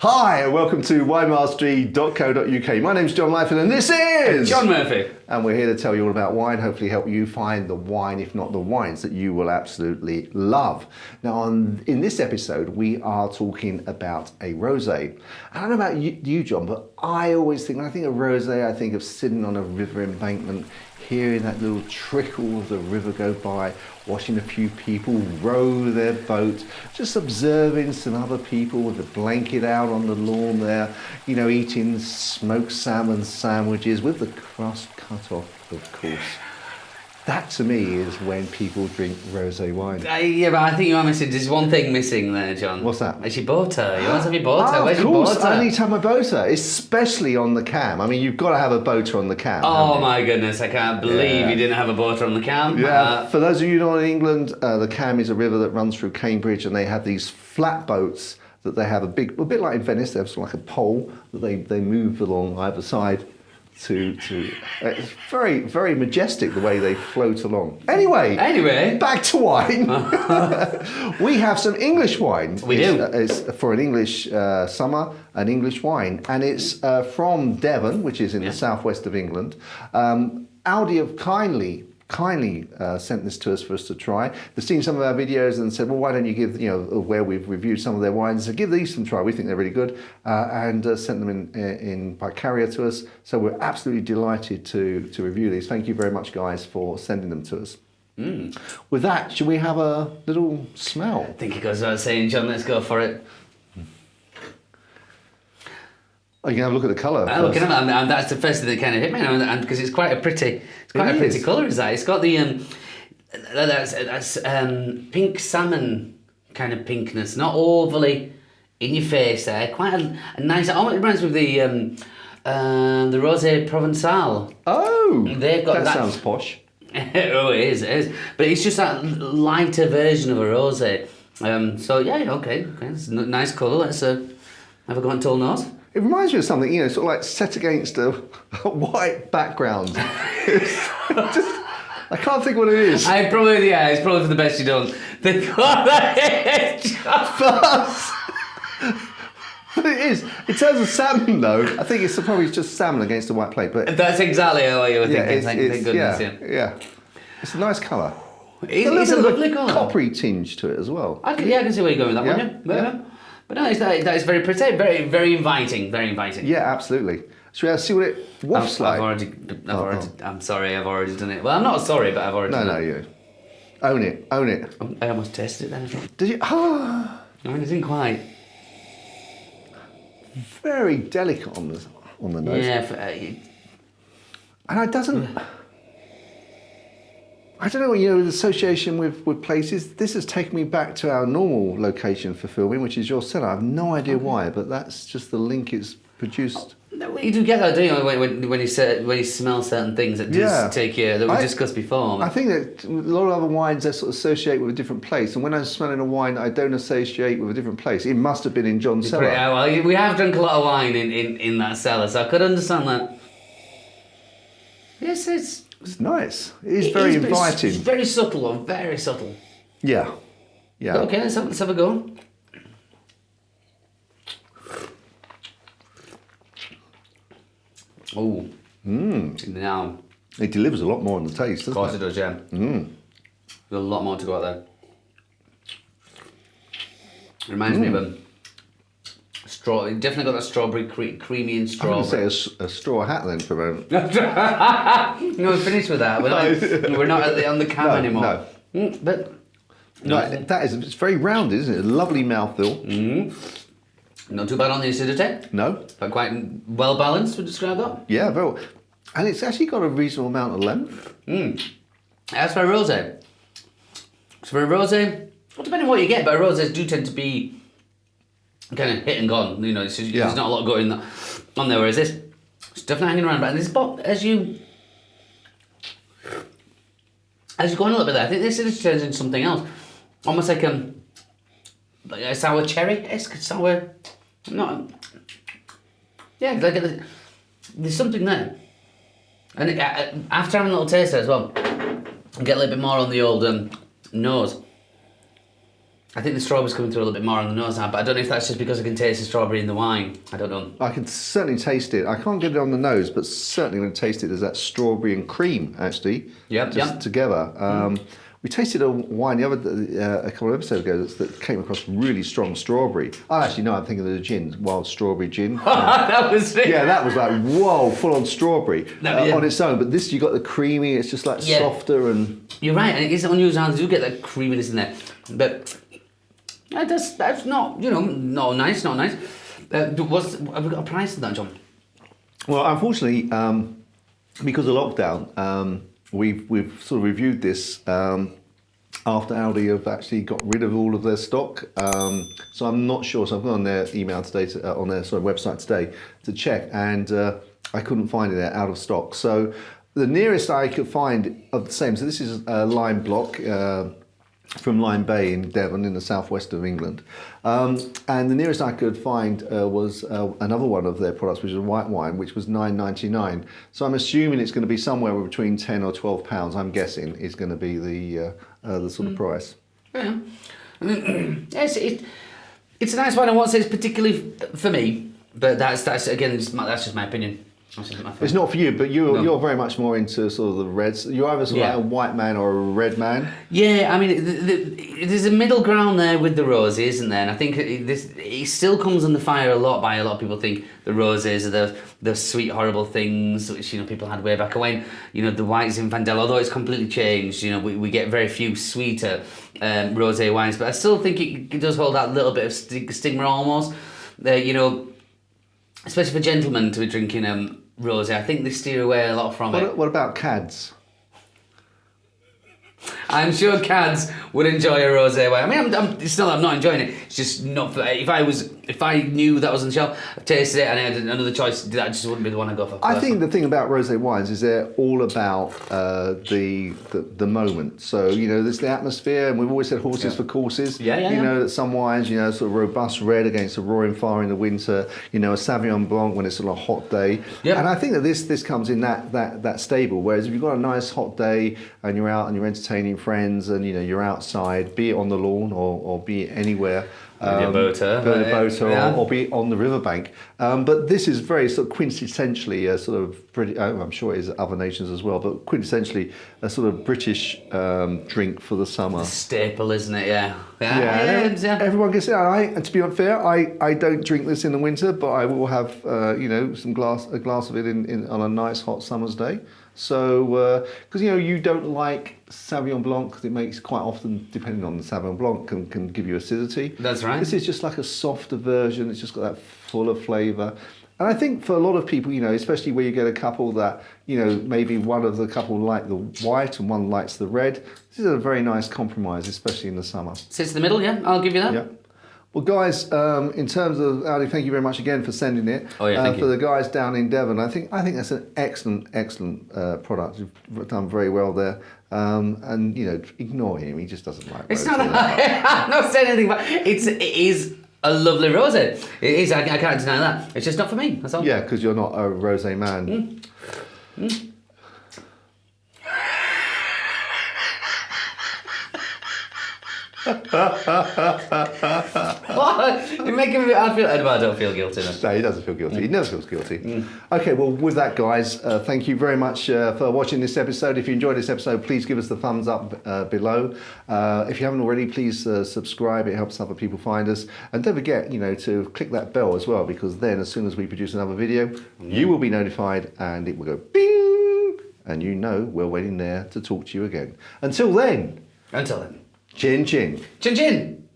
Hi, and welcome to winemastery.co.uk. My name's John Lyford and this is John Murphy. And we're here to tell you all about wine, hopefully help you find the wine, if not the wines, that you will absolutely love. Now, in this episode, we are talking about a rosé. I don't know about you, John, but I always think, when I think of rosé, I think of sitting on a river embankment, hearing that little trickle of the river go by, watching a few people row their boat, just observing some other people with a blanket out on the lawn there, you know, eating smoked salmon sandwiches with the crust cut off, of course. That to me is when people drink rosé wine. Yeah, but I think you are missing. There's one thing missing there, John. What's that? It's your butter. You always have your butter. Where's your butter? I need to have my butter, especially on the cam. I mean, you've got to have a butter on the cam. Oh my goodness, I can't believe you didn't have a butter on the cam. Yeah, for those of you not in England, the Cam is a river that runs through Cambridge, and they have these flat boats that they have a bit like in Venice, they have sort of like a pole that they move along either side. It's very, very majestic the way they float along. Anyway, back to wine. We have some English wine. We do. It's for an English summer, an English wine, and it's from Devon, which is in the southwest of England. Aldi have kindly sent this to us for us to try. They've seen some of our videos and said, well, why don't you give, where we've reviewed some of their wines, so give these some try. We think they're really good, and sent them in by carrier to us. So we're absolutely delighted to review these. Thank you very much, guys, for sending them to us. With that, should we have a little smell? I think it goes without saying, John, let's go for it. Oh, you can have a look at the colour. I'm looking at that, and that's the first thing that kind of hit me, and because it's quite a pretty colour, is that? It's got the that's pink salmon kind of pinkness, not overly in your face there. Quite a nice. It almost reminds me of the Rosé Provençal. Oh, they've got that sounds posh. Oh, it is. But it's just that lighter version of a rosé. So yeah, okay, it's a nice colour. Let's have a go on Tall Nose. It reminds me of something, sort of like set against a white background. I can't think what it is. It's probably for the best you don't think what that is. But it is. In terms of salmon, though, I think it's probably just salmon against a white plate. But that's exactly what you were thinking. Thank goodness. Yeah. It's a nice colour. It's a lovely colour. Coppery tinge to it as well. I can see where you're going with that one. Yeah. But no, that is very pretty, very, very inviting, very inviting. Yeah, absolutely. Should we see what it wafts like? I'm sorry, I've already done it. Well, I'm not sorry, but I've already done it. No, you. Own it. Oh, I almost tasted it then. Did you? No, it didn't quite. Very delicate on the nose. Yeah. And it doesn't... I don't know, the association with places, this has taken me back to our normal location for filming, which is your cellar. I have no idea why, but that's just the link it's produced. You do get that, don't you, when you smell certain things that just take you, that we discussed before. I think that a lot of other wines I sort of associate with a different place, and when I'm smelling a wine I don't associate with a different place. It must have been in John's cellar. Well, we have drunk a lot of wine in that cellar, so I could understand that. Yes, it's nice. It is very inviting. It's very subtle, very subtle. Yeah. Okay, let's have a go. Oh. Now. It delivers a lot more on the taste, doesn't it? Of course it does, yeah. There's a lot more to go out there. Reminds me of a straw. It definitely got that strawberry, creamy and strawberry. I'm going to say a straw hat then for a moment. No, we're finished with that. We're not on the cam anymore. No. But it's very rounded, isn't it? A lovely mouthfeel. Not too bad on the acidity. No. But quite well balanced, would you describe that? Yeah, very well. And it's actually got a reasonable amount of length. As for a rosé, well, depending on what you get, but rosés do tend to be kind of hit and gone. There's not a lot going on there, whereas this, it's definitely hanging around. But as you go on a little bit there, I think this turns into something else, almost like a sour cherry-esque sour. Not. Yeah, there's something there. And after having a little taste there as well, I get a little bit more on the old nose. I think the strawberry's coming through a little bit more on the nose now, but I don't know if that's just because I can taste the strawberry in the wine. I don't know. I can certainly taste it. I can't get it on the nose, but certainly when I taste it, there's that strawberry and cream actually. Together. We tasted a wine a couple of episodes ago that came across really strong strawberry. Oh, actually, no, I'm thinking of the gin, wild strawberry gin. That was it. Yeah, that was like, whoa, full on strawberry on its own. But this, you got the creamy, it's just like softer and... You're right, and it is unusual. You do get that creaminess in there. But that's not, not nice. Have we got a price on that, John? Well, unfortunately, because of lockdown, we've sort of reviewed this after Aldi have actually got rid of all of their stock. So I'm not sure. So I've gone on their email today, on their website today to check, and I couldn't find it. They're out of stock. So the nearest I could find of the same. So this is Lyme Block from Lyme Bay in Devon in the southwest of England. And the nearest I could find was another one of their products, which is a white wine, which was £9.99. So I'm assuming it's going to be somewhere between £10 or £12. I'm guessing is going to be the sort of price. Yeah, yes, it's a nice wine. I won't say it's particularly for me, but that's again that's just my opinion. It's not for you, but you're very much more into sort of the reds. You're either sort of like a white man or a red man. Yeah, I mean, there's a middle ground there with the rosé, isn't there? And I think it still comes under fire a lot by a lot of people think the rosés are the sweet, horrible things which people had way back when. The whites in Zinfandel, although it's completely changed. We get very few sweeter rosé wines, but I still think it does hold that little bit of stigma almost. Especially for gentlemen to be drinking rosé, I think they steer away a lot from it. What about cads? I'm sure cads would enjoy a rosé wine. I mean, it's not that I'm not enjoying it. It's just not. If I knew that was on the shelf, I tasted it and I had another choice, that just wouldn't be the one I go for. I think the thing about rosé wines is they're all about the moment. So there's the atmosphere, and we've always said horses for courses. That some wines, sort of robust red against a roaring fire in the winter. A Sauvignon Blanc when it's on a hot day. Yep. And I think that this comes in that stable. Whereas if you've got a nice hot day and you're out and you're entertaining friends and you're outside, be it on the lawn or be it anywhere. Or be on the riverbank. But this is very sort of quintessentially a sort of British, I'm sure it is other nations as well, but quintessentially a sort of British drink for the summer. It's a staple, isn't it? Yeah. Everyone gets it. And to be unfair, I don't drink this in the winter, but I will have a glass of it on a nice hot summer's day. So, because you don't like Sauvignon Blanc, because it makes quite often, depending on the Sauvignon Blanc, can give you acidity. That's right. This is just like a softer version. It's just got that fuller flavour. And I think for a lot of people, especially where you get a couple that, maybe one of the couple like the white and one likes the red, this is a very nice compromise, especially in the summer. Sits in the middle, yeah. I'll give you that. Yeah. Well, guys, in terms of Aldi, thank you very much again for sending it. Oh, yeah, thank you. For the guys down in Devon, I think that's an excellent product. You've done very well there. And ignore him. He just doesn't like. It's not. I'm not saying anything, but it is a lovely rosé. It is. I can't deny that. It's just not for me. That's all. Yeah, because you're not a rosé man. What? You're making me. I don't feel guilty. No, he doesn't feel guilty. He never feels guilty. Okay, well, with that, guys, thank you very much for watching this episode. If you enjoyed this episode, please give us the thumbs up below. If you haven't already, please subscribe. It helps other people find us. And don't forget, to click that bell as well, because then as soon as we produce another video, you will be notified and it will go bing, and we're waiting there to talk to you again. Until then. Until then. Chin chin. Chin chin.